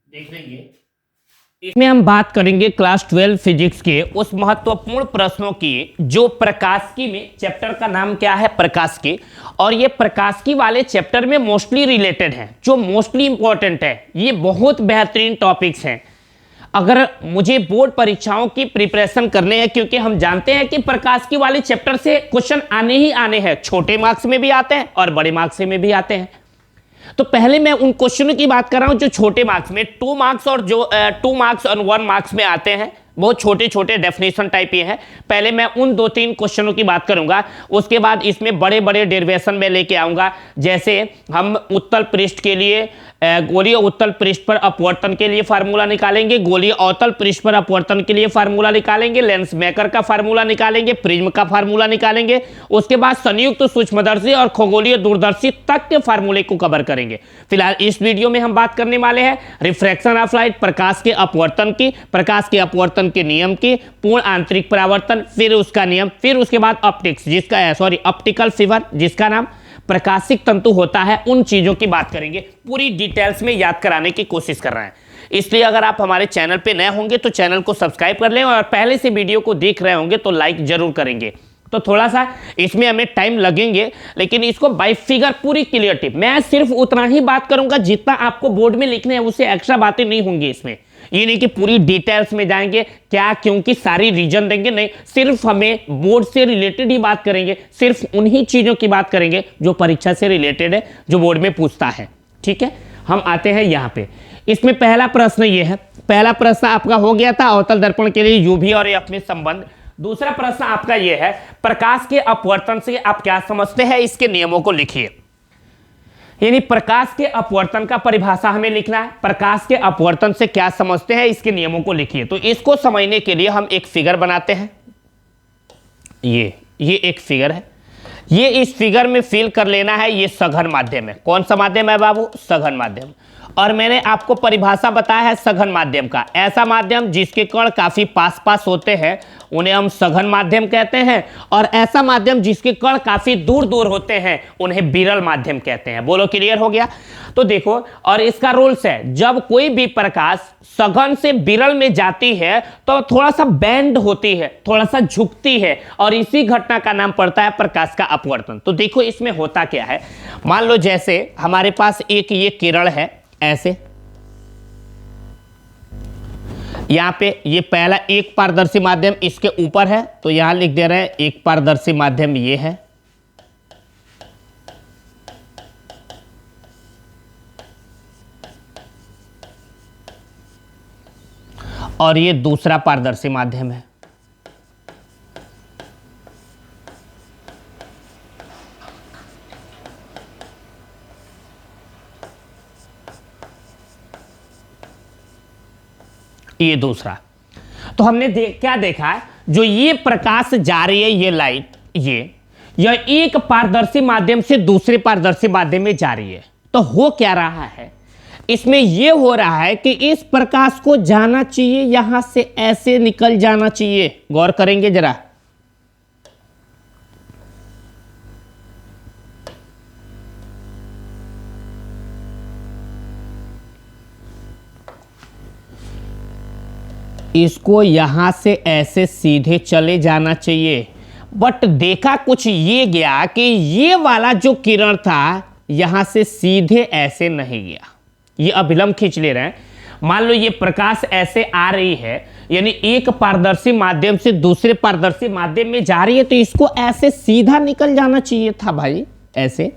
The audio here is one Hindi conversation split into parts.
देख लेंगे। इसमें हम बात करेंगे क्लास 12 फिजिक्स के उस महत्वपूर्ण प्रश्नों की जो प्रकाशिकी में, चैप्टर का नाम क्या है प्रकाशिकी, और ये प्रकाशिकी वाले चैप्टर में मोस्टली रिलेटेड है, जो मोस्टली इंपॉर्टेंट है। ये बहुत बेहतरीन टॉपिक्स हैं अगर मुझे बोर्ड परीक्षाओं की प्रिपरेशन करने हैं, क्योंकि हम जानते हैं कि प्रकाशिकी वाले चैप्टर से क्वेश्चन आने ही आने हैं, छोटे मार्क्स में भी आते हैं और बड़े मार्क्स में भी आते हैं। तो पहले मैं उन क्वेश्चनों की बात कर रहा हूं जो छोटे मार्क्स में 2 मार्क्स और जो 2 मार्क्स और 1 मार्क्स में आते हैं, बहुत छोटे छोटे डेफिनेशन टाइप ये हैं। पहले मैं उन 2-3 क्वेश्चनों की बात करूंगा, उसके बाद इसमें बड़े बड़े डेरिवेशन में लेके आऊंगा। जैसे हम उत्तल पृष्ठ के लिए गोलीय उत्तल पृष्ठ पर अपवर्तन के लिए फार्मूला निकालेंगे, गोलीय अवतल पृष्ठ पर अपवर्तन के लिए फार्मूला निकालेंगे, लेंस मेकर का फार्मूला निकालेंगे, प्रिज्म का फार्मूला निकालेंगे, उसके बाद संयुक्त सूक्ष्मदर्शी और खगोलीय दूरदर्शी तक के फार्मूले को कवर करेंगे। फिलहाल इस वीडियो में हम बात करने वाले हैं रिफ्रैक्शन ऑफ लाइट, प्रकाश के अपवर्तन की, प्रकाश के अपवर्तन के नियम की, पूर्ण आंतरिक परावर्तन, फिर उसका नियम, फिर उसके बाद ऑप्टिक्स ऑप्टिकल फीवर जिसका नाम प्रकाशिक तंतु होता है, उन चीजों की बात करेंगे। पूरी डिटेल्स में याद कराने की कोशिश कर रहे हैं। इसलिए अगर आप हमारे चैनल पे नए होंगे तो चैनल को सब्सक्राइब कर लें, और पहले से वीडियो को देख रहे होंगे तो लाइक जरूर करेंगे। तो थोड़ा सा इसमें हमें टाइम लगेंगे, लेकिन इसको बाय फिगर पूरी क्लियरिटी, मैं सिर्फ उतना ही बात करूंगा जितना आपको बोर्ड में लिखने है, उससे एक्स्ट्रा बातें नहीं होंगी इसमें। ये नहीं कि पूरी डिटेल्स में जाएंगे क्या क्योंकि सारी रीजन देंगे, नहीं, सिर्फ हमें बोर्ड से रिलेटेड ही बात करेंगे, सिर्फ उन्हीं चीजों की बात करेंगे जो परीक्षा से रिलेटेड है, जो बोर्ड में पूछता है। ठीक है, हम आते हैं यहाँ पे। इसमें पहला प्रश्न ये है, पहला प्रश्न आपका हो गया था अवतल दर्पण के लिए यूवी और एफ में संबंध। दूसरा प्रश्न आपका ये है प्रकाश के अपवर्तन से आप क्या समझते हैं, इसके नियमों को लिखिए। यानी प्रकाश के अपवर्तन का परिभाषा हमें लिखना है, प्रकाश के अपवर्तन से क्या समझते हैं इसके नियमों को लिखिए। तो इसको समझने के लिए हम एक फिगर बनाते हैं। ये एक फिगर है, ये इस फिगर में फिल कर लेना है। ये सघन माध्यम है। कौन सा माध्यम है बाबू? सघन माध्यम। और मैंने आपको परिभाषा बताया है सघन माध्यम का, ऐसा माध्यम जिसके कण काफी पास पास होते हैं उन्हें हम सघन माध्यम कहते हैं, और ऐसा माध्यम जिसके कण काफी दूर दूर होते हैं उन्हें विरल माध्यम कहते हैं। बोलो क्लियर हो गया? तो देखो, और इसका रूल्स है, जब कोई भी प्रकाश सघन से विरल में जाती है तो थोड़ा सा बैंड होती है, थोड़ा सा झुकती है, और इसी घटना का नाम पड़ता है प्रकाश का अपवर्तन। तो देखो इसमें होता क्या है, मान लो जैसे हमारे पास एक ये किरण है, ऐसे यहां पे ये पहला एक पारदर्शी माध्यम इसके ऊपर है, तो यहां लिख दे रहे हैं एक पारदर्शी माध्यम ये है, और ये दूसरा पारदर्शी माध्यम है। ये दूसरा। तो हमने क्या देखा है, जो ये प्रकाश जा रही है, ये लाइट, यह एक पारदर्शी माध्यम से दूसरे पारदर्शी माध्यम में जा रही है। तो हो क्या रहा है इसमें, यह हो रहा है कि इस प्रकाश को जाना चाहिए, यहां से ऐसे निकल जाना चाहिए। गौर करेंगे जरा, इसको यहां से ऐसे सीधे चले जाना चाहिए, बट देखा कुछ ये गया कि ये वाला जो किरण था यहां से सीधे ऐसे नहीं गया, ये अभिलंब खींच ले रहे हैं। मान लो ये प्रकाश ऐसे आ रही है, यानी एक पारदर्शी माध्यम से दूसरे पारदर्शी माध्यम में जा रही है, तो इसको ऐसे सीधा निकल जाना चाहिए था भाई, ऐसे,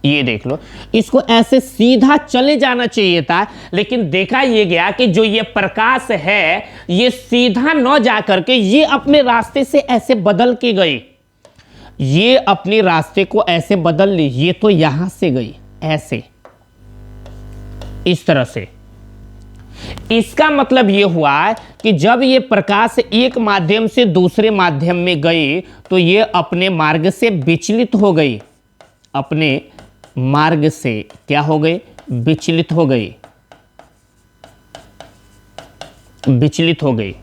ये देख लो, इसको ऐसे सीधा चले जाना चाहिए था। लेकिन देखा ये गया कि जो ये प्रकाश है ये सीधा न जा करके ये अपने रास्ते से ऐसे बदल के गई, ये अपने रास्ते को ऐसे बदल ली, ये तो यहां से गई ऐसे, इस तरह से। इसका मतलब ये हुआ कि जब ये प्रकाश एक माध्यम से दूसरे माध्यम में गई तो ये अपने मार्ग से विचलित हो गई, अपने मार्ग से क्या हो गई? विचलित हो गई, विचलित हो गई।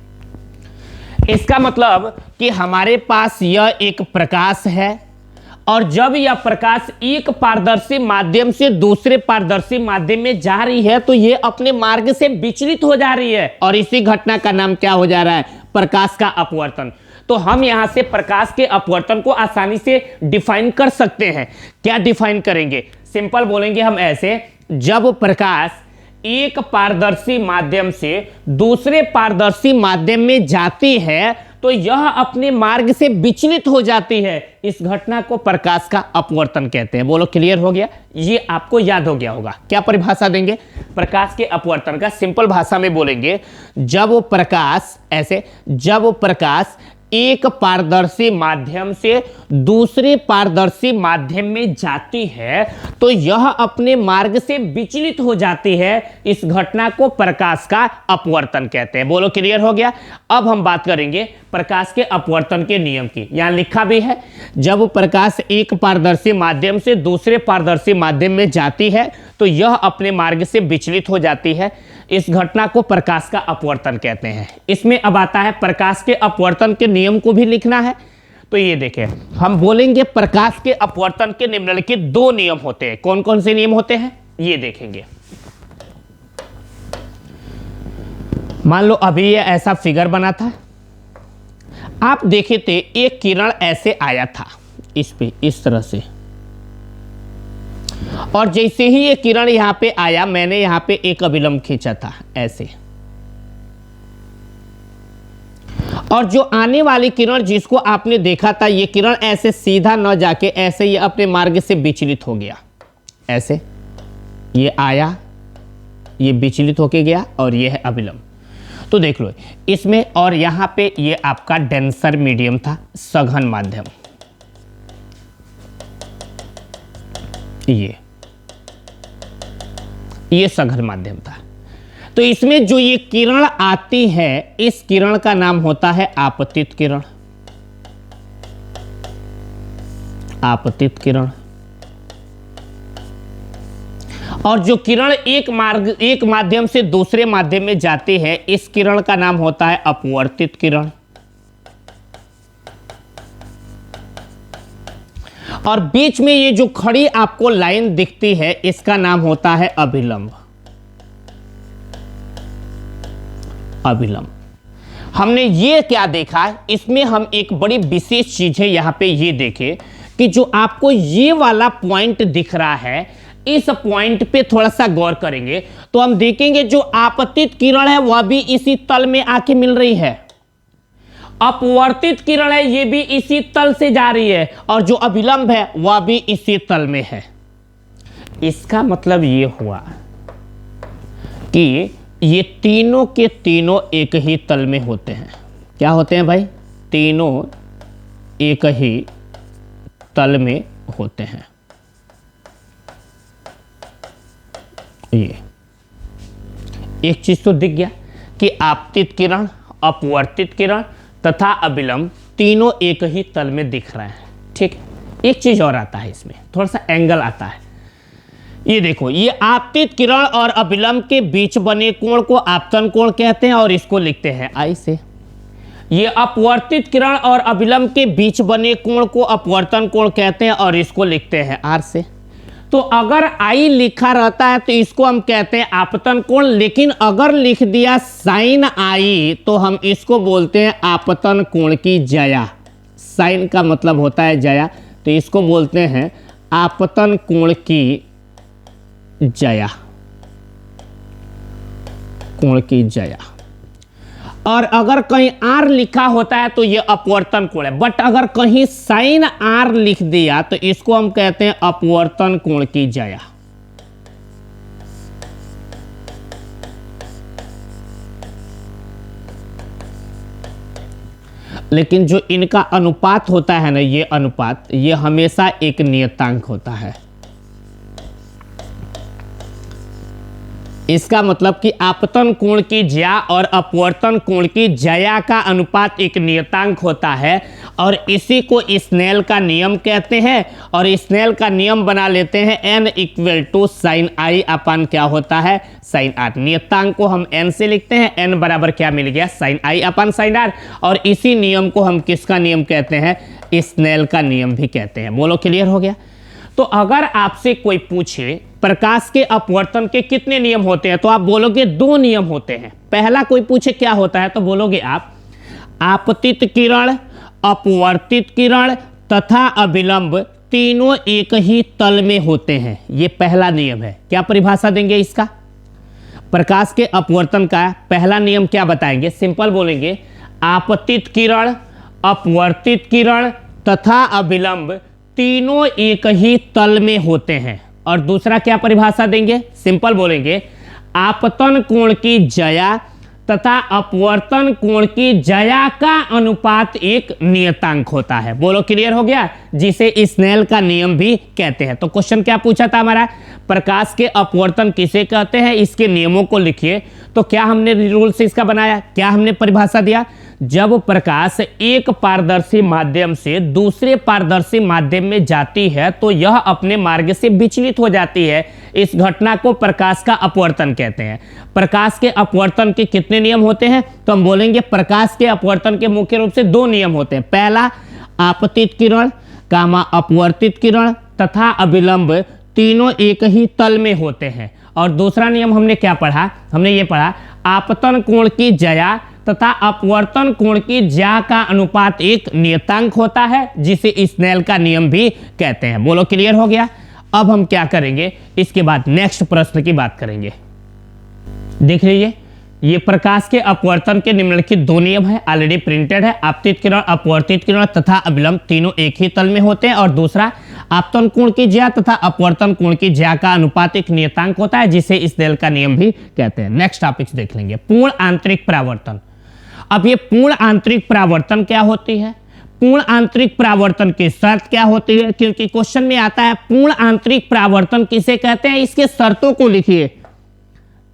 इसका मतलब कि हमारे पास यह एक प्रकाश है और जब यह प्रकाश एक पारदर्शी माध्यम से दूसरे पारदर्शी माध्यम में जा रही है तो यह अपने मार्ग से विचलित हो जा रही है और इसी घटना का नाम क्या हो जा रहा है? प्रकाश का अपवर्तन। तो हम यहां से प्रकाश के अपवर्तन को आसानी से डिफाइन कर सकते हैं। क्या डिफाइन करेंगे? सिंपल बोलेंगे हम ऐसे, जब प्रकाश एक पारदर्शी माध्यम से दूसरे पारदर्शी माध्यम में जाती है तो यह अपने मार्ग से विचलित हो जाती है। इस घटना को प्रकाश का अपवर्तन कहते हैं। बोलो, क्लियर हो गया? ये आपको याद हो गया होगा। क्या परिभाषा देंगे प्रकाश के अपवर्तन का? सिंपल भाषा में बोलेंगे, जब प्रकाश ऐसे, जब प्रकाश एक पारदर्शी माध्यम से दूसरे पारदर्शी माध्यम में जाती है तो यह अपने मार्ग से विचलित हो जाती है। इस घटना को प्रकाश का अपवर्तन कहते हैं। बोलो, क्लियर हो गया? अब हम बात करेंगे प्रकाश के अपवर्तन के नियम की। यहां लिखा भी है, जब प्रकाश एक पारदर्शी माध्यम से दूसरे पारदर्शी माध्यम में जाती है तो यह अपने मार्ग से विचलित हो जाती है। इस घटना को प्रकाश का अपवर्तन कहते हैं। इसमें अब आता है प्रकाश के अपवर्तन के नियम को भी लिखना है। तो ये देखें, हम बोलेंगे प्रकाश के अपवर्तन के निम्नलिखित दो नियम होते हैं। कौन कौन से नियम होते हैं ये देखेंगे। मान लो अभी ये ऐसा फिगर बना था, आप देखे थे एक किरण ऐसे आया था इस पे, इस तरह से, और जैसे ही ये किरण यहां पे आया मैंने यहां पे एक अभिलंब खींचा था ऐसे, और जो आने वाली किरण जिसको आपने देखा था, ये किरण ऐसे सीधा न जाके ऐसे ये अपने मार्ग से विचलित हो गया। ऐसे ये आया, ये विचलित होके गया और ये है अभिलंब। तो देख लो इसमें, और यहां पे ये आपका डेंसर मीडियम था, सघन माध्यम, ये सघन माध्यम था। तो इसमें जो ये किरण आती है, इस किरण का नाम होता है आपतित किरण। आपतित किरण। और जो किरण एक माध्यम से दूसरे माध्यम में जाती है, इस किरण का नाम होता है अपवर्तित किरण। और बीच में ये जो खड़ी आपको लाइन दिखती है, इसका नाम होता है अभिलंब। अभिलंब। हमने ये क्या देखा, इसमें हम एक बड़ी विशेष चीज है यहां पे ये देखें कि जो आपको ये वाला पॉइंट दिख रहा है, इस पॉइंट पे थोड़ा सा गौर करेंगे तो हम देखेंगे जो आपतित किरण है वह भी इसी तल में आके मिल रही है, अपवर्तित किरण है ये भी इसी तल से जा रही है, और जो अभिलंब है वह भी इसी तल में है। इसका मतलब ये हुआ कि ये तीनों के तीनों एक ही तल में होते हैं। क्या होते हैं भाई? तीनों एक ही तल में होते हैं। ये एक चीज तो दिख गया कि आपतित किरण, अपवर्तित किरण तथा अभिलंब तीनों एक ही तल में दिख रहे हैं। ठीक है, एक चीज और आता है इसमें, थोड़ा सा एंगल आता है। ये देखो, ये आपतित किरण और अभिलंब के बीच बने कोण को आपतन कोण कहते हैं और इसको लिखते हैं आई से। ये अपवर्तित किरण और अभिलंब के बीच बने कोण को अपवर्तन कोण कहते हैं और इसको लिखते हैं आर से। तो अगर आई लिखा रहता है तो इसको हम कहते हैं आपतन कोण, लेकिन अगर लिख दिया साइन आई तो हम इसको बोलते हैं आपतन कोण की जया। साइन का मतलब होता है जया, तो इसको बोलते हैं आपतन कोण की जया। कोण की जया। और अगर कहीं आर लिखा होता है तो ये अपवर्तन कोण है, बट अगर कहीं साइन आर लिख दिया तो इसको हम कहते हैं अपवर्तन कोण की जया। लेकिन जो इनका अनुपात होता है ना, ये अनुपात, ये हमेशा एक नियतांक होता है। इसका मतलब कि आपतन कोण की ज्या और अपवर्तन कोण की ज्या का अनुपात एक नियतांक होता है और इसी को स्नेल का नियम कहते हैं। और स्नेल का नियम बना लेते हैं n equal to sign I अपन क्या होता है, साइन आर। नियतांक को हम n से लिखते हैं, n बराबर क्या मिल गया, साइन आई अपन साइन आर। और इसी नियम को हम किसका नियम कहते हैं, स्नेल का नियम भी कहते हैं। बोलो क्लियर हो गया। तो अगर आपसे कोई पूछे प्रकाश के अपवर्तन के कितने नियम होते हैं तो आप बोलोगे 2 नियम होते हैं। पहला कोई पूछे क्या होता है तो बोलोगे आप आपतित किरण, अपवर्तित किरण तथा अभिलंब तीनों एक ही तल में होते हैं। ये पहला नियम है। क्या परिभाषा देंगे इसका, प्रकाश के अपवर्तन का पहला नियम क्या बताएंगे, सिंपल बोलेंगे आपतित किरण, अपवर्तित किरण तथा अभिलंब तीनों एक ही तल में होते हैं। और दूसरा क्या परिभाषा देंगे, सिंपल बोलेंगे आपतन कोण की ज्या तथा अपवर्तन कोण की ज्या का अनुपात एक नियतांक होता है। बोलो क्लियर हो गया, जिसे स्नेल का नियम भी कहते हैं। तो क्वेश्चन क्या पूछा था हमारा, प्रकाश के अपवर्तन किसे कहते हैं, इसके नियमों को लिखिए। तो क्या हमने रूल से इसका बनाया, क्या हमने परिभाषा दिया, जब प्रकाश एक पारदर्शी माध्यम से दूसरे पारदर्शी माध्यम में जाती है तो यह अपने मार्ग से विचलित हो जाती है। इस घटना को प्रकाश का अपवर्तन कहते हैं। प्रकाश के अपवर्तन के कितने नियम होते हैं तो हम बोलेंगे प्रकाश के अपवर्तन के मुख्य रूप से 2 नियम होते हैं। पहला आपतित किरण कामा अपवर्तित किरण तथा अभिलंब तीनों एक ही तल में होते हैं। और दूसरा नियम हमने क्या पढ़ा, हमने ये पढ़ा आपतन कोण की ज्या तथा अपवर्तन कोण की ज्या का अनुपात एक नियतांक होता है, जिसे स्नेल का नियम भी कहते हैं। बोलो क्लियर हो गया। अब हम क्या करेंगे, इसके बाद नेक्स्ट प्रश्न की बात करेंगे। देख लीजिए, ये प्रकाश के अपवर्तन के निम्नलिखित 2 नियम है, ऑलरेडी प्रिंटेड है। आपतित किरण, अपवर्तित किरण तथा अभिलंब तीनों एक ही तल में होते हैं। और दूसरा आपतन कोण की ज्या तथा अपवर्तन कोण की ज्या का अनुपात एक नियतांक होता है, जिसे स्नेल का नियम भी कहते हैं। नेक्स्ट टॉपिक्स देख लेंगे, पूर्ण आंतरिक परावर्तन। अब ये पूर्ण आंतरिक परावर्तन क्या होती है, पूर्ण आंतरिक परावर्तन की शर्त क्या होती है, क्योंकि क्वेश्चन में आता है पूर्ण आंतरिक परावर्तन किसे कहते हैं, इसके शर्तों को लिखिए।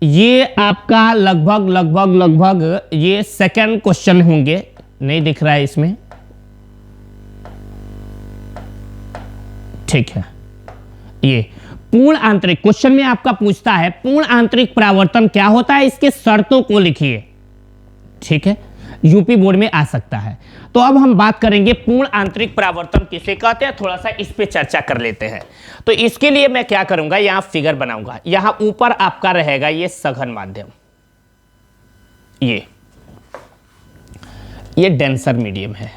ये आपका लगभग ये सेकंड क्वेश्चन होंगे, नहीं दिख रहा है इसमें, ठीक है। ये पूर्ण आंतरिक क्वेश्चन में आपका पूछता है पूर्ण आंतरिक परावर्तन क्या होता है, इसके शर्तों को लिखिए, ठीक है। यूपी बोर्ड में आ सकता है। तो अब हम बात करेंगे पूर्ण आंतरिक परावर्तन किसे कहते हैं, थोड़ा सा इस पे चर्चा कर लेते हैं। तो इसके लिए मैं क्या करूंगा, यहां फिगर बनाऊंगा। यहां ऊपर आपका रहेगा ये सघन माध्यम, ये डेंसर मीडियम है।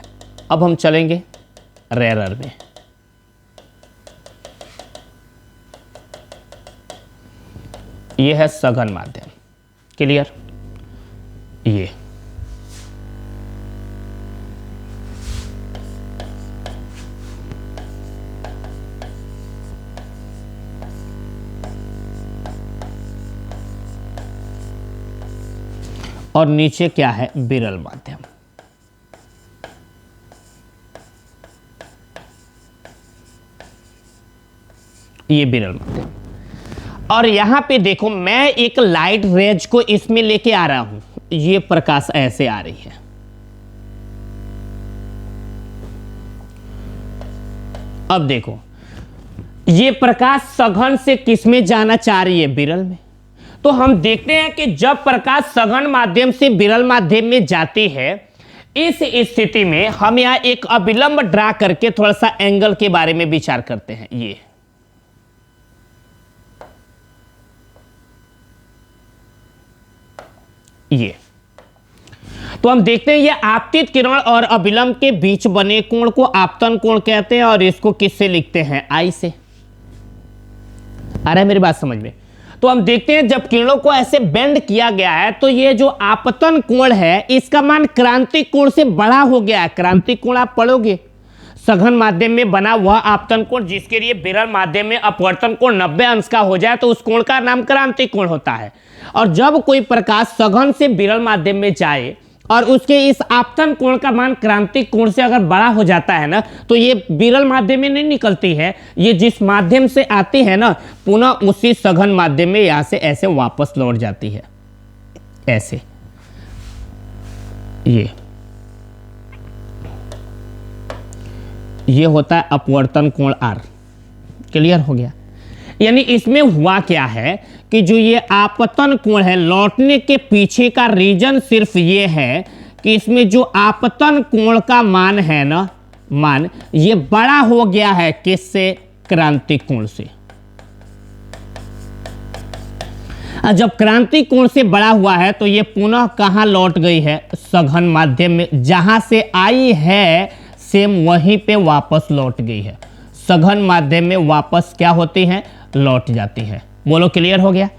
अब हम चलेंगे रेयरर में। ये है सघन माध्यम, क्लियर। ये और नीचे क्या है, विरल माध्यम। ये विरल माध्यम। और यहां पे देखो, मैं एक लाइट रेज को इसमें लेके आ रहा हूं, ये प्रकाश ऐसे आ रही है। अब देखो, ये प्रकाश सघन से किसमें जाना चाह रही है, विरल में। तो हम देखते हैं कि जब प्रकाश सघन माध्यम से विरल माध्यम में जाती है, इस स्थिति में हम यहां एक अभिलंब ड्रा करके थोड़ा सा एंगल के बारे में विचार करते हैं। ये तो हम देखते हैं ये आपतित किरण और अभिलंब के बीच बने कोण को आपतन कोण कहते हैं, और इसको किससे लिखते हैं, आई से। आ रहा है मेरी बात समझ में। तो हम देखते हैं जब किरणों को ऐसे बेंड किया गया है तो ये जो आपतन कोण है इसका मान क्रांतिक कोण से बड़ा हो गया है। क्रांतिक कोण आप पढ़ोगे, सघन माध्यम में बना हुआ आपतन कोण, जिसके लिए विरल माध्यम में अपवर्तन कोण 90 अंश का हो जाए तो उस कोण का नाम क्रांतिक कोण होता है। और जब कोई प्रकाश सघन से विरल माध्यम में जाए और उसके इस आपतन कोण का मान क्रांतिक कोण से अगर बड़ा हो जाता है ना, तो ये विरल माध्यम में नहीं निकलती है, ये जिस माध्यम से आती है ना, पुनः उसी सघन माध्यम में यहां से ऐसे वापस लौट जाती है, ऐसे। ये होता है अपवर्तन कोण R। क्लियर हो गया? यानी इसमें हुआ क्या है कि जो ये आपतन कोण है, लौटने के पीछे का रीजन सिर्फ ये है कि इसमें जो आपतन कोण का मान है ना, मान ये बड़ा हो गया है किससे? क्रांतिक कोण से। जब क्रांतिक कोण से बड़ा हुआ है तो ये पुनः कहां लौट गई है? सघन माध्यम में। जहां से आई है सेम वहीं पे वापस लौट गई है, सघन माध्यम में वापस क्या होती है? लौट जाती है। बोलो क्लियर हो गया?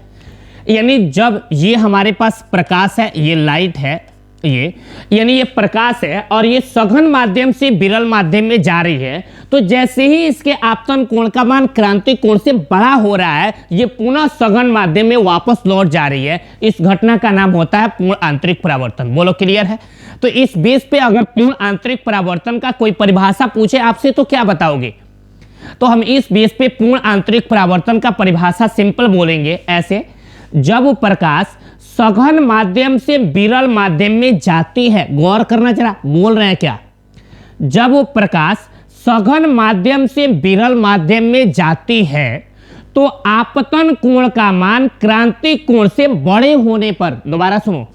यानी जब ये हमारे पास प्रकाश है, ये लाइट है, ये यानी ये प्रकाश है और ये सघन माध्यम से विरल माध्यम में जा रही है, तो जैसे ही इसके आपतन कोण का मान क्रांतिक कोण से बड़ा हो रहा है, ये पुनः सघन माध्यम में वापस लौट जा रही है। इस घटना का नाम होता है पूर्ण आंतरिक परावर्तन। बोलो क्लियर है? तो इस बेस पे अगर पूर्ण आंतरिक परावर्तन का कोई परिभाषा पूछे आपसे तो क्या बताओगे? तो हम इस बेस पे पूर्ण आंतरिक परावर्तन का परिभाषा सिंपल बोलेंगे ऐसे, जब प्रकाश सघन माध्यम से विरल माध्यम में जाती है, गौर करना जरा, बोल रहे हैं क्या? जब वो प्रकाश सघन माध्यम से विरल माध्यम में जाती है तो आपतन कोण का मान क्रांतिक कोण से बड़े होने पर, दोबारा सुनो,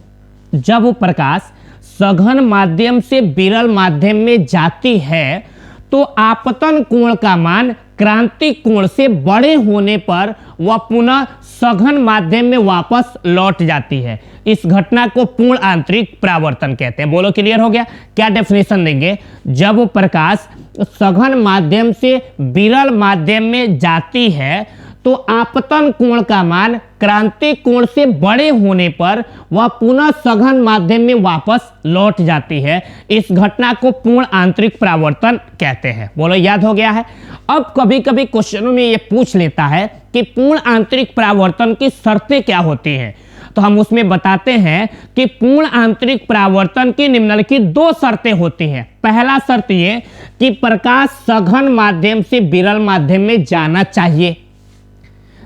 जब वो प्रकाश सघन माध्यम से विरल माध्यम में जाती है तो आपतन कोण का मान क्रांतिक कोण से बड़े होने पर वह पुनः सघन माध्यम में वापस लौट जाती है। इस घटना को पूर्ण आंतरिक परावर्तन कहते हैं। बोलो क्लियर हो गया? क्या डेफिनेशन देंगे? जब वो प्रकाश सघन माध्यम से विरल माध्यम में जाती है तो आपतन कोण का मान क्रांतिक कोण से बड़े होने पर वह पुनः सघन माध्यम में वापस लौट जाती है। इस घटना को पूर्ण आंतरिक परावर्तन कहते हैं। बोलो याद हो गया है? अब कभी कभी क्वेश्चनों में ये पूछ लेता है कि पूर्ण आंतरिक परावर्तन की शर्तें क्या होती हैं, तो हम उसमें बताते हैं कि पूर्ण आंतरिक परावर्तन की निम्नलिखित दो शर्तें होती हैं। पहला शर्त ये कि प्रकाश सघन माध्यम से विरल माध्यम में जाना चाहिए।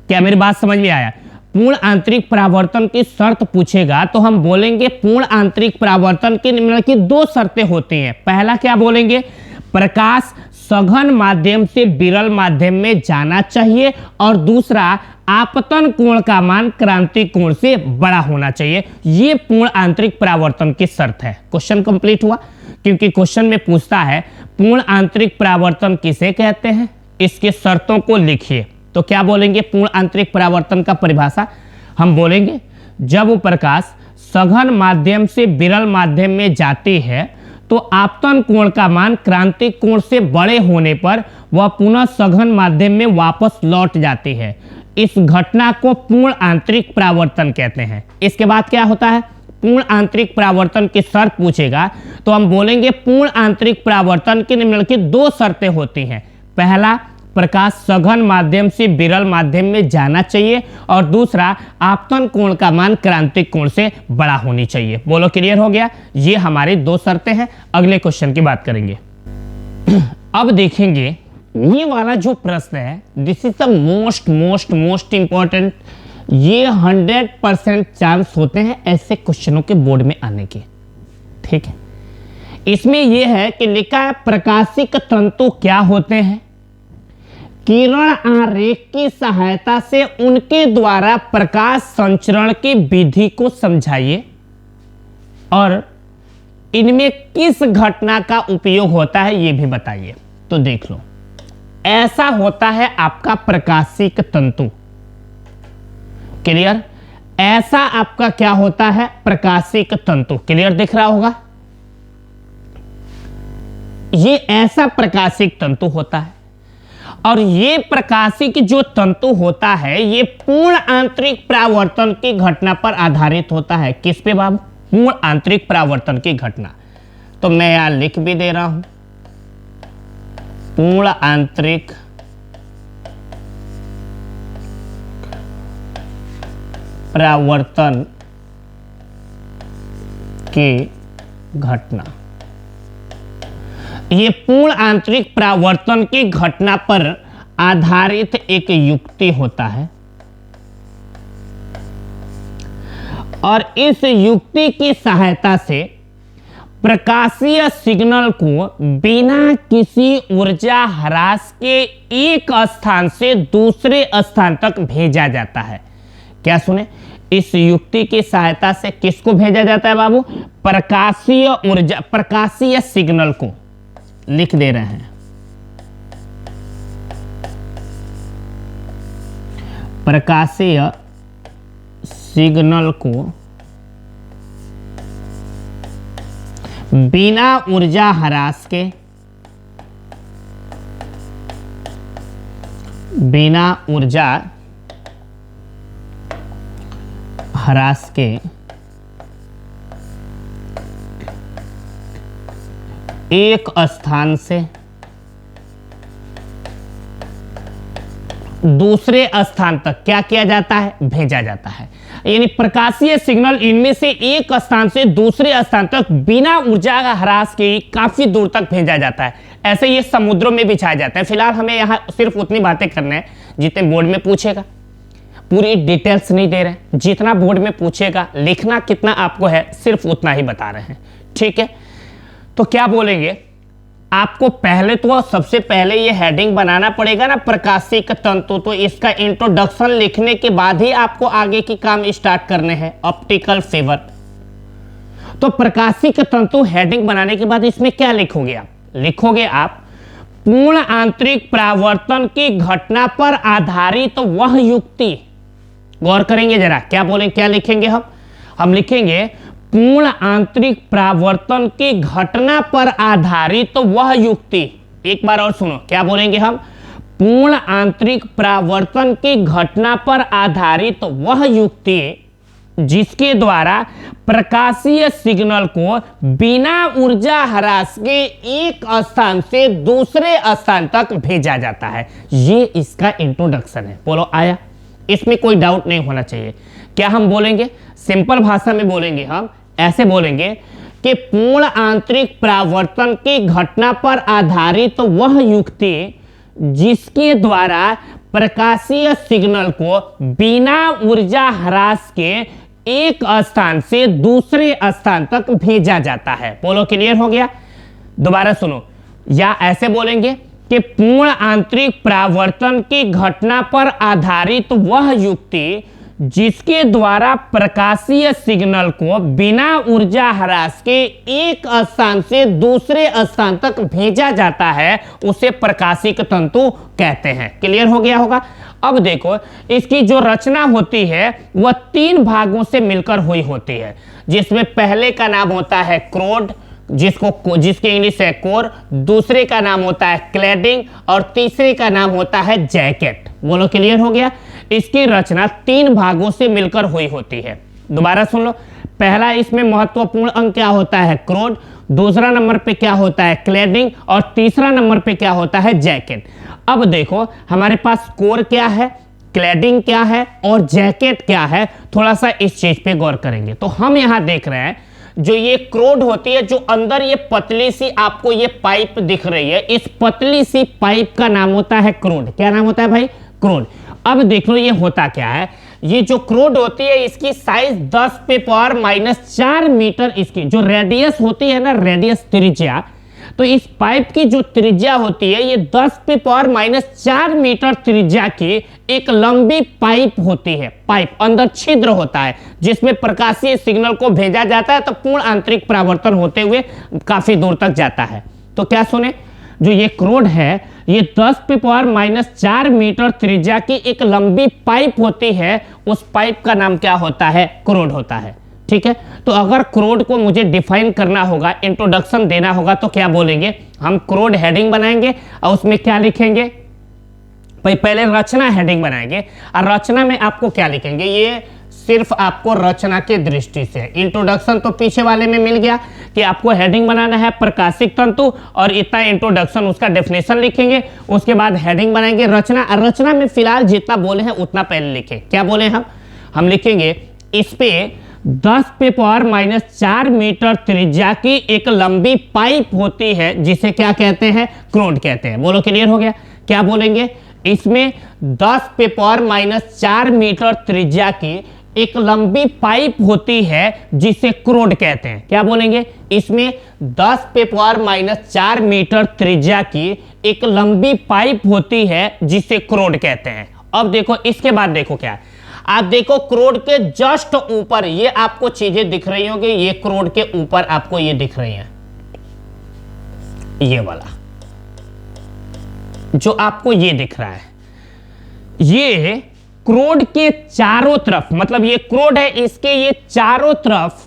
क्या मेरी बात समझ में आया? पूर्ण आंतरिक परावर्तन की शर्त पूछेगा तो हम बोलेंगे पूर्ण आंतरिक परावर्तन की निम्नलिखित दो शर्तें होती हैं। पहला क्या बोलेंगे? प्रकाश सघन माध्यम से विरल माध्यम में जाना चाहिए और दूसरा आपतन कोण का मान क्रांतिक कोण से बड़ा होना चाहिए। ये पूर्ण आंतरिक परावर्तन की शर्त है। क्वेश्चन कंप्लीट हुआ? क्योंकि क्वेश्चन में पूछता है पूर्ण आंतरिक परावर्तन किसे कहते हैं, इसके शर्तों को लिखिए। तो क्या बोलेंगे पूर्ण आंतरिक परावर्तन का परिभाषा? हम बोलेंगे जब वो प्रकाश सघन माध्यम से विरल माध्यम में जाती है तो आपतन कोण का मान क्रांतिक कोण से बड़े होने पर वह पुनः सघन माध्यम में वापस लौट जाती है। इस घटना को पूर्ण आंतरिक परावर्तन कहते हैं। इसके बाद क्या होता है? पूर्ण आंतरिक परावर्तन की शर्त पूछेगा तो हम बोलेंगे पूर्ण आंतरिक परावर्तन की निम्नलिखित दो शर्तें होती हैं। पहला, प्रकाश सघन माध्यम से विरल माध्यम में जाना चाहिए और दूसरा आपतन कोण का मान क्रांतिक कोण से बड़ा होनी चाहिए। बोलो क्लियर हो गया? ये हमारी दो शर्तें हैं। अगले क्वेश्चन की बात करेंगे। अब देखेंगे ये वाला जो प्रश्न है, this is the most important. ये 100% चांस होते हैं ऐसे क्वेश्चनों के बोर्ड में आने के। ठीक है, इसमें यह है कि लिखा है प्रकाशिक तंतु क्या होते हैं, किरण आरेख की सहायता से उनके द्वारा प्रकाश संचरण की विधि को समझाइए और इनमें किस घटना का उपयोग होता है ये भी बताइए। तो देख लो, ऐसा होता है आपका प्रकाशिक तंतु। क्लियर? ऐसा आपका क्या होता है? प्रकाशिक तंतु। क्लियर दिख रहा होगा? ये ऐसा प्रकाशिक तंतु होता है और ये प्रकाशिक जो तंतु होता है ये पूर्ण आंतरिक परावर्तन की घटना पर आधारित होता है। किस पे बाबू? पूर्ण आंतरिक परावर्तन की घटना। तो मैं यहां लिख भी दे रहा हूं, पूर्ण आंतरिक परावर्तन की घटना। ये पूर्ण आंतरिक परावर्तन की घटना पर आधारित एक युक्ति होता है और इस युक्ति की सहायता से प्रकाशीय सिग्नल को बिना किसी ऊर्जा ह्रास के एक स्थान से दूसरे स्थान तक भेजा जाता है। क्या सुने? इस युक्ति की सहायता से किसको भेजा जाता है बाबू? प्रकाशीय ऊर्जा, प्रकाशीय सिग्नल को लिख दे रहे हैं। प्रकाशीय सिग्नल को बिना ऊर्जा ह्रास के, बिना ऊर्जा ह्रास के एक स्थान से दूसरे स्थान तक क्या किया जाता है? भेजा जाता है। यानी प्रकाशीय सिग्नल इनमें से एक स्थान से दूसरे स्थान तक बिना ऊर्जा ह्रास के काफी दूर तक भेजा जाता है। ऐसे ये समुद्रों में बिछाया जाता है। फिलहाल हमें यहाँ सिर्फ उतनी बातें करना है जितने बोर्ड में पूछेगा, पूरी डिटेल्स नहीं दे रहे हैं। जितना बोर्ड में पूछेगा, लिखना कितना आपको है सिर्फ उतना ही बता रहे हैं। ठीक है, तो क्या बोलेंगे आपको? पहले तो सबसे पहले ये हेडिंग बनाना पड़ेगा ना, प्रकाशिक तंतु। तो इसका इंट्रोडक्शन लिखने के बाद ही आपको आगे की काम स्टार्ट करने हैं। ऑप्टिकल फाइबर, तो प्रकाशिक तंतु हेडिंग बनाने के बाद इसमें क्या लिखोगे आप? लिखोगे आप पूर्ण आंतरिक परावर्तन की घटना पर आधारित तो वह युक्ति। गौर करेंगे जरा, क्या बोलें, क्या लिखेंगे हम लिखेंगे पूर्ण आंतरिक परावर्तन की घटना पर आधारित तो वह युक्ति। एक बार और सुनो, क्या बोलेंगे हम? पूर्ण आंतरिक परावर्तन की घटना पर आधारित तो वह युक्ति जिसके द्वारा प्रकाशीय सिग्नल को बिना ऊर्जा ह्रास के एक स्थान से दूसरे स्थान तक भेजा जाता है। ये इसका इंट्रोडक्शन है। बोलो आया? इसमें कोई डाउट नहीं होना चाहिए। क्या हम बोलेंगे? सिंपल भाषा में बोलेंगे, हम ऐसे बोलेंगे कि पूर्ण आंतरिक परावर्तन की घटना पर आधारित तो वह युक्ति जिसके द्वारा प्रकाशीय सिग्नल को बिना ऊर्जा ह्रास के एक स्थान से दूसरे स्थान तक भेजा जाता है। बोलो क्लियर हो गया? दोबारा सुनो, या ऐसे बोलेंगे कि पूर्ण आंतरिक परावर्तन की घटना पर आधारित वह युक्ति जिसके द्वारा प्रकाशीय सिग्नल को बिना ऊर्जा ह्रास के एक स्थान से दूसरे स्थान तक भेजा जाता है, उसे प्रकाशिक तंतु कहते हैं। क्लियर हो गया होगा? अब देखो, इसकी जो रचना होती है वह 3 भागों से मिलकर हुई होती है, जिसमें पहले का नाम होता है क्रोड, जिसके इंग्लिश है कोर, दूसरे का नाम होता है क्लैडिंग और तीसरे का नाम होता है जैकेट। बोलो क्लियर हो गया? इसकी रचना 3 भागों से मिलकर हुई होती है। दोबारा सुन लो, पहला इसमें महत्वपूर्ण अंग क्या होता है? क्रोड, दूसरा नंबर पे क्या होता है? क्लैडिंग और तीसरा नंबर पे क्या होता है? जैकेट। अब देखो हमारे पास कोर क्या है, क्लैडिंग क्या है और जैकेट क्या है, थोड़ा सा इस चीज पे गौर करेंगे। तो हम यहाँ देख रहे हैं जो ये क्रोड होती है, जो अंदर ये पतली सी आपको ये पाइप दिख रही है, इस पतली सी पाइप का नाम होता है क्रोड। क्या नाम होता है भाई? क्रोड। अब देख लो ये होता क्या है, ये जो क्रोड होती है इसकी साइज 10 पे पावर -4 मीटर, इसकी जो रेडियस होती है ना, रेडियस त्रिज्या, तो इस पाइप की जो त्रिज्या होती है ये 10 पे पावर -4 मीटर त्रिज्या की एक लंबी पाइप होती है। पाइप अंदर छिद्र होता है जिसमें प्रकाशीय सिग्नल को भेजा जाता है, तो पूर्ण आंतरिक परावर्तन होते हुए काफी दूर तक जाता है। तो क्या सुने, जो ये क्रोड है ये 10 पे पावर -4 मीटर त्रिज्या की एक लंबी पाइप होती है, उस पाइप का नाम क्या होता है? क्रोड होता है। ठीक है, तो अगर क्रोड को मुझे डिफाइन करना होगा, इंट्रोडक्शन देना होगा, तो क्या बोलेंगे हम? क्रोड हेडिंग बनाएंगे और उसमें क्या लिखेंगे? भाई पहले रचना हेडिंग बनाएंगे और रचना में आपको क्या लिखेंगे? ये सिर्फ आपको रचना की दृष्टि से, इंट्रोडक्शन तो पीछे वाले में मिल गया कि आपको हेडिंग बनाना है प्रकाशिक तंतु और इतना इंट्रोडक्शन, उसका डेफिनेशन लिखेंगे, उसके बाद हेडिंग बनाएंगे। रचना में फिलहाल जितना बोले हैं उतना पहले लिखें। क्या बोले हम लिखेंगे इस पे 10 पे पावर -4 मीटर त्रिज्या की एक लंबी पाइप होती है जिसे क्या कहते हैं, क्रोड कहते हैं। बोलो क्लियर हो गया। क्या बोलेंगे, इसमें 10 पे पावर -4 मीटर त्रिज्या की एक लंबी पाइप होती है जिसे क्रोड कहते हैं। क्या बोलेंगे, इसमें 10 पे पावर -4 मीटर त्रिज्या की एक लंबी पाइप होती है जिसे क्रोड कहते हैं। अब देखो इसके बाद देखो क्या, आप देखो क्रोड के जस्ट ऊपर ये आपको चीजें दिख रही होंगी, ये क्रोड के ऊपर आपको ये दिख रही हैं, ये वाला जो आपको ये दिख रहा है, ये क्रोड के चारों तरफ, मतलब ये क्रोड है, इसके ये चारों तरफ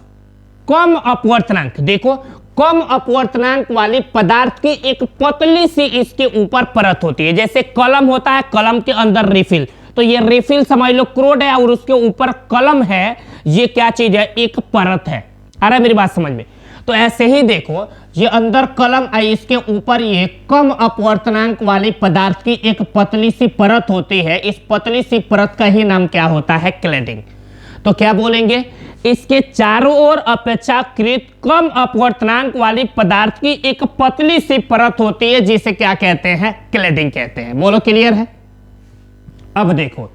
कम अपवर्तनांक, देखो कम अपवर्तनांक वाली पदार्थ की एक पतली सी इसके ऊपर परत होती है। जैसे कलम होता है, कलम के अंदर रिफिल, तो ये रिफिल समझ लो क्रोड है और उसके ऊपर कलम है, ये क्या चीज है, एक परत है। आ रहा है मेरी बात समझ में। तो ऐसे ही देखो ये अंदर कलम है, इसके ऊपर ये कम अपवर्तनांक वाली पदार्थ की एक पतली सी परत होती है। इस पतली सी परत का ही नाम क्या होता है, क्लैडिंग। तो क्या बोलेंगे, इसके चारों ओर अपेक्षाकृत कम अपवर्तनांक वाली पदार्थ की एक पतली सी परत होती है जिसे क्या कहते हैं, क्लैडिंग कहते हैं। बोलो क्लियर है। अब देखो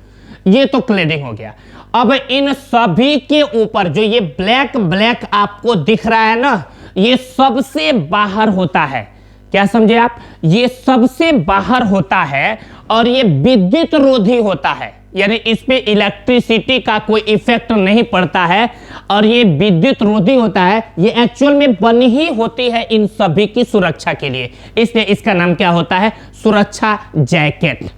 ये तो क्लैडिंग हो गया। अब इन सभी के ऊपर जो ये ब्लैक ब्लैक आपको दिख रहा है ना, ये सबसे बाहर होता है। क्या समझे आप, ये सबसे बाहर होता है और ये विद्युत रोधी होता है, यानी इस पे इलेक्ट्रिसिटी का कोई इफेक्ट नहीं पड़ता है और ये विद्युत रोधी होता है। ये एक्चुअल में बनी ही होती है इन सभी की सुरक्षा के लिए, इसलिए इसका नाम क्या होता है, सुरक्षा जैकेट।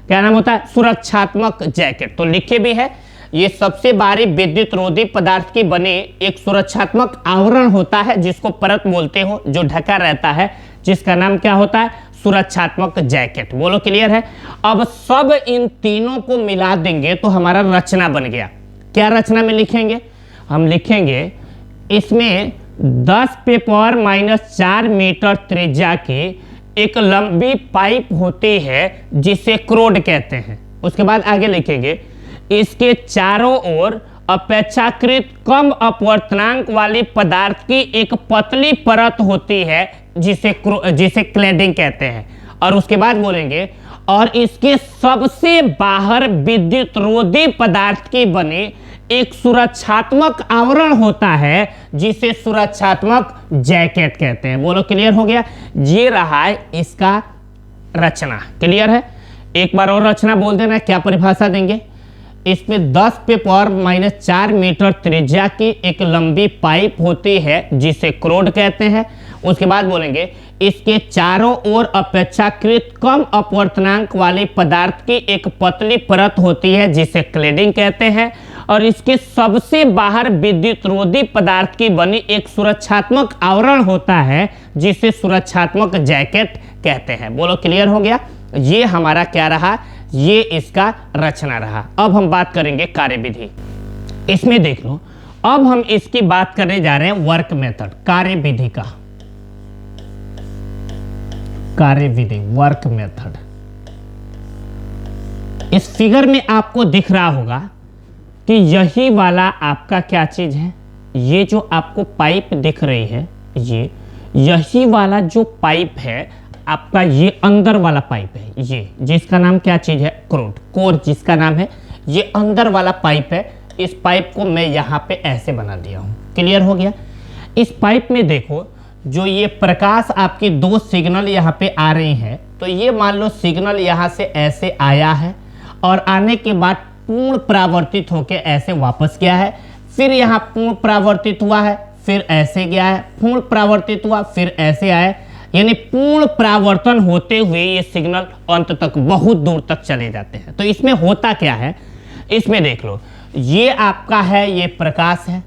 क्या नाम होता है, सुरक्षात्मक जैकेट। तो लिखे भी है, ये सबसे बाहरी विद्युत रोधी पदार्थ की बनी एक सुरक्षात्मक आवरण होता है जिसको परत बोलते हो, जो ढका रहता है, जिसका नाम क्या होता है, सुरक्षात्मक जैकेट। बोलो क्लियर है। अब सब इन तीनों को मिला देंगे तो हमारा रचना बन गया। क्या रचना में लिखेंगे, हम लिखेंगे इसमें 10 पे पावर -4 मीटर त्रिज्या की एक लंबी पाइप होती है जिसे क्रोड कहते हैं। उसके बाद आगे लिखेंगे इसके चारों ओर अपेक्षाकृत कम अपवर्तनांक वाली पदार्थ की एक पतली परत होती है जिसे क्लैडिंग कहते हैं। और उसके बाद बोलेंगे और इसके सबसे बाहर विद्युत रोधी पदार्थ की बनी एक सुरक्षात्मक आवरण होता है जिसे सुरक्षात्मक जैकेट कहते हैं। बोलो क्लियर हो गया। ये रहा है इसका रचना। क्लियर है। एक बार और रचना बोल देना, क्या परिभाषा देंगे, इसमें 10 पे पावर -4 मीटर त्रिज्या की एक लंबी पाइप होती है जिसे क्रोड कहते हैं। उसके बाद बोलेंगे इसके चारों ओर अपेक्षाकृत कम अपवर्तनांक वाले पदार्थ की एक पतली परत होती है जिसे क्लैडिंग कहते हैं। और इसके सबसे बाहर विद्युत रोधी पदार्थ की बनी एक सुरक्षात्मक आवरण होता है जिसे सुरक्षात्मक जैकेट कहते हैं। बोलो क्लियर हो गया। ये हमारा क्या रहा, ये इसका रचना रहा। अब हम बात करेंगे कार्यविधि। इसमें देख लो, अब हम इसकी बात करने जा रहे हैं वर्क मेथड, कार्यविधि का, कार्यविधि वर्क मेथड। इस फिगर में आपको दिख रहा होगा कि यही वाला आपका क्या चीज है, ये जो आपको पाइप दिख रही है, ये यही वाला जो पाइप है आपका, ये अंदर वाला पाइप है, ये जिसका नाम क्या चीज है, क्रोड, कोर जिसका नाम है, ये अंदर वाला पाइप है। इस पाइप को मैं यहाँ पे ऐसे बना दिया हूँ। क्लियर हो गया। इस पाइप में देखो जो ये प्रकाश आपकी दो सिग्नल यहाँ पे आ रही हैं, तो ये मान लो सिग्नल यहाँ से ऐसे आया है और आने के बाद पूर्ण परावर्तित होके ऐसे वापस गया है, फिर यहाँ पूर्ण परावर्तित हुआ है, फिर ऐसे गया है, पूर्ण परावर्तित हुआ, फिर ऐसे आया, यानी पूर्ण परावर्तन होते हुए ये सिग्नल अंत तक बहुत दूर तक चले जाते हैं। तो इसमें होता क्या है, इसमें देख लो, ये आपका है, ये प्रकाश है,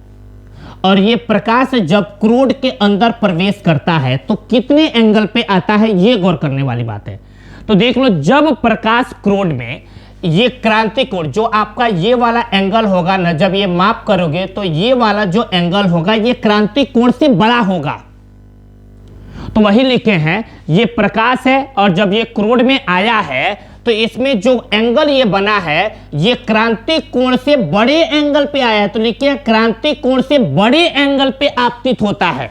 और ये प्रकाश जब क्रोड के अंदर प्रवेश करता है तो कितने एंगल पे आता है, ये गौर करने वाली बात है। तो देख लो, जब प्रकाश क्रोड में ये क्रांति कोण जो आपका ये वाला एंगल होगा ना, जब ये माप करोगे तो ये वाला जो एंगल होगा ये क्रांति कोण से बड़ा होगा। तो वही लिखे हैं, ये प्रकाश है और जब ये क्रोड में आया है तो इसमें जो एंगल ये बना है ये क्रांतिक कोण से बड़े एंगल पे आया है, तो लिखिए क्रांतिक कोण से बड़े एंगल पे आपतित होता है।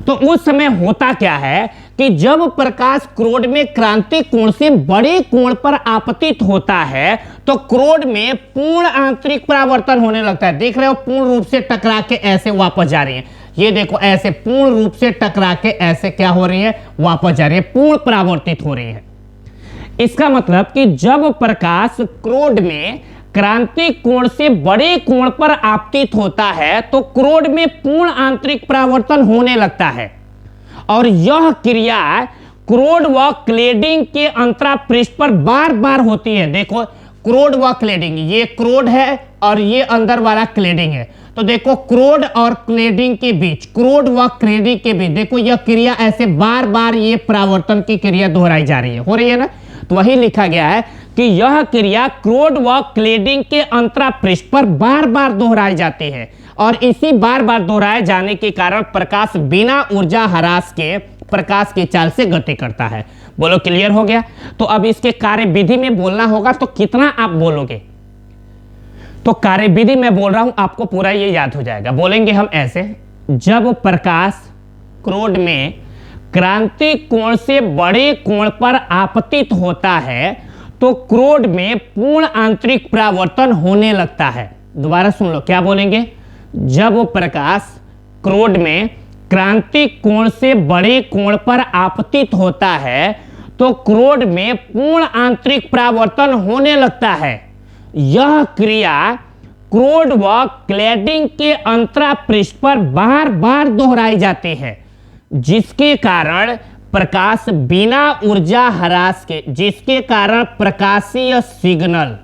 तो उस समय होता क्या है कि जब प्रकाश क्रोड में क्रांतिक कोण से बड़े कोण पर आपतित होता है तो क्रोड में पूर्ण आंतरिक परावर्तन होने लगता है। देख रहे हो, पूर्ण रूप से टकरा के ऐसे वापस जा रही है। ये देखो, ऐसे पूर्ण रूप से टकरा के ऐसे क्या हो रही है, वापस जा रही है, पूर्ण परावर्तित हो रही है। इसका मतलब कि जब प्रकाश क्रोड में क्रांतिक कोण से बड़े कोण पर आपतित होता है तो क्रोड में पूर्ण आंतरिक परावर्तन होने लगता है, और यह क्रिया क्रोड व क्लेडिंग के अंतरापृष्ठ पर बार बार होती है। देखो, क्रोड व क्लेडिंग, ये क्रोड है और ये अंदर वाला क्लेडिंग है। तो देखो, क्रोड और क्लेडिंग के बीच, क्रोड व क्लेडिंग के बीच देखो यह क्रिया ऐसे बार बार ये परावर्तन की क्रिया दोहराई जा रही है, हो रही है ना। तो वही लिखा गया है कि यह क्रिया क्रोड व क्लेडिंग के अंतरापृष्ठ पर बार बार दोहराई जाती है, और इसी बार बार दोहराए जाने के कारण प्रकाश बिना ऊर्जा ह्रास के प्रकाश की चाल से गति करता है। बोलो, क्लियर हो गया। तो अब इसके कार्य विधि में बोलना होगा, तो कितना आप बोलोगे। तो कार्य विधि में बोल रहा हूं, आपको पूरा ये याद हो जाएगा। बोलेंगे हम ऐसे, जब प्रकाश क्रोड में क्रांतिक कोण से बड़े कोण पर आपतित होता है तो क्रोड में पूर्ण आंतरिक परावर्तन होने लगता है। दोबारा सुन लो, क्या बोलेंगे। जब प्रकाश क्रोड में क्रांतिक कोण से बड़े कोण पर आपतित होता है तो क्रोड में पूर्ण आंतरिक परावर्तन होने लगता है। यह क्रिया क्रोड व क्लैडिंग के अंतरापृष्ठ पर बार बार दोहराई जाती है, जिसके कारण प्रकाश बिना ऊर्जा ह्रास के, जिसके कारण प्रकाशीय सिग्नल,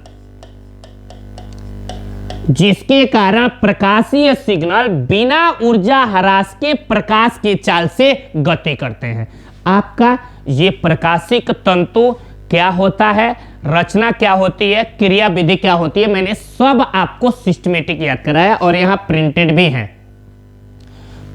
जिसके कारण प्रकाशीय सिग्नल बिना ऊर्जा ह्रास के प्रकाश की चाल से गति करते हैं। आपका ये प्रकाशिक तंतु क्या होता है, रचना क्या होती है, क्रिया विधि क्या होती है, मैंने सब आपको सिस्टमेटिक याद कराया और यहां प्रिंटेड भी है।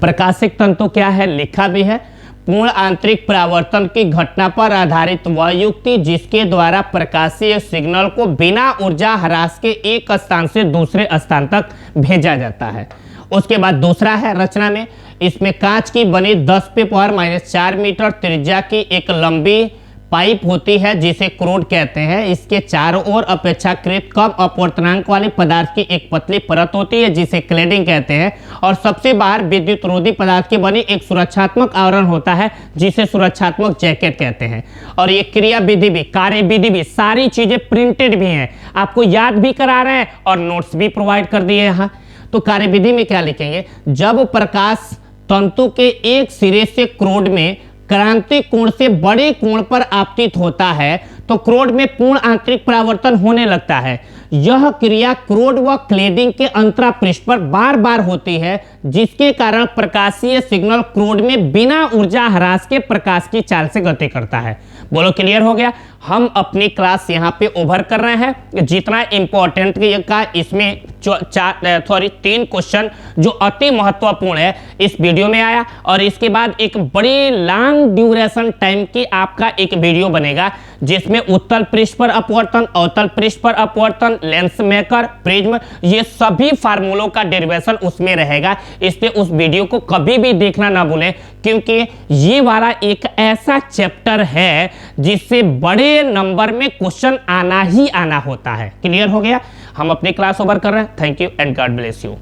प्रकाशिक तंतु क्या है, लिखा भी है। पूर्ण आंतरिक परावर्तन की घटना पर आधारित वह युक्ति जिसके द्वारा प्रकाशीय सिग्नल को बिना ऊर्जा ह्रास के एक स्थान से दूसरे स्थान तक भेजा जाता है। उसके बाद दूसरा है रचना में, इसमें कांच की बनी 10⁻⁴ मीटर त्रिज्या की एक लंबी पाइप होती है जिसे क्रोड कहते हैं। इसके चारों ओर अपेक्षाकृत कम अपवर्तनांक वाली पदार्थ की एक पतली परत होती है जिसे क्लैडिंग कहते हैं, और सबसे बाहर विद्युत रोधी पदार्थ की बनी एक सुरक्षात्मक आवरण होता है जिसे सुरक्षात्मक जैकेट कहते हैं। और ये क्रिया विधि भी, कार्य विधि भी, सारी चीजें प्रिंटेड भी हैं, आपको याद भी करा रहे हैं और नोट्स भी प्रोवाइड कर दिए यहाँ। तो कार्य विधि में क्या लिखेंगे, जब प्रकाश तंतु के एक सिरे से क्रोड में क्रांतिक कोण से बड़े कोण पर आपतित होता है तो क्रोड में पूर्ण आंतरिक परावर्तन होने लगता है। यह क्रिया क्रोड व क्लेडिंग के अंतरापृष्ठ पर बार बार होती है, जिसके कारण प्रकाशीय सिग्नल क्रोड में बिना ऊर्जा ह्रास के प्रकाश की चाल से गति करता है। बोलो, क्लियर हो गया। हम अपनी क्लास यहाँ पे ओवर कर रहे हैं। जितना इंपॉर्टेंट का इसमें 3 क्वेश्चन जो अति महत्वपूर्ण है इस वीडियो में आया, और इसके बाद एक बड़ी लॉन्ग ड्यूरेशन टाइम की आपका एक वीडियो बनेगा जिसमें उत्तल पृष्ठ पर अपवर्तन, अवतल पृष्ठ पर अपवर्तन, लेंस मेकर, प्रिज्म, ये सभी फार्मूलों का डेरिवेशन उसमें रहेगा। इसलिए उस वीडियो को कभी भी देखना ना भूलें, क्योंकि ये वाला एक ऐसा चैप्टर है जिससे बड़े नंबर में क्वेश्चन आना ही आना होता है। क्लियर हो गया। हम अपनी क्लास ओवर कर रहे हैं। Thank you and God bless you.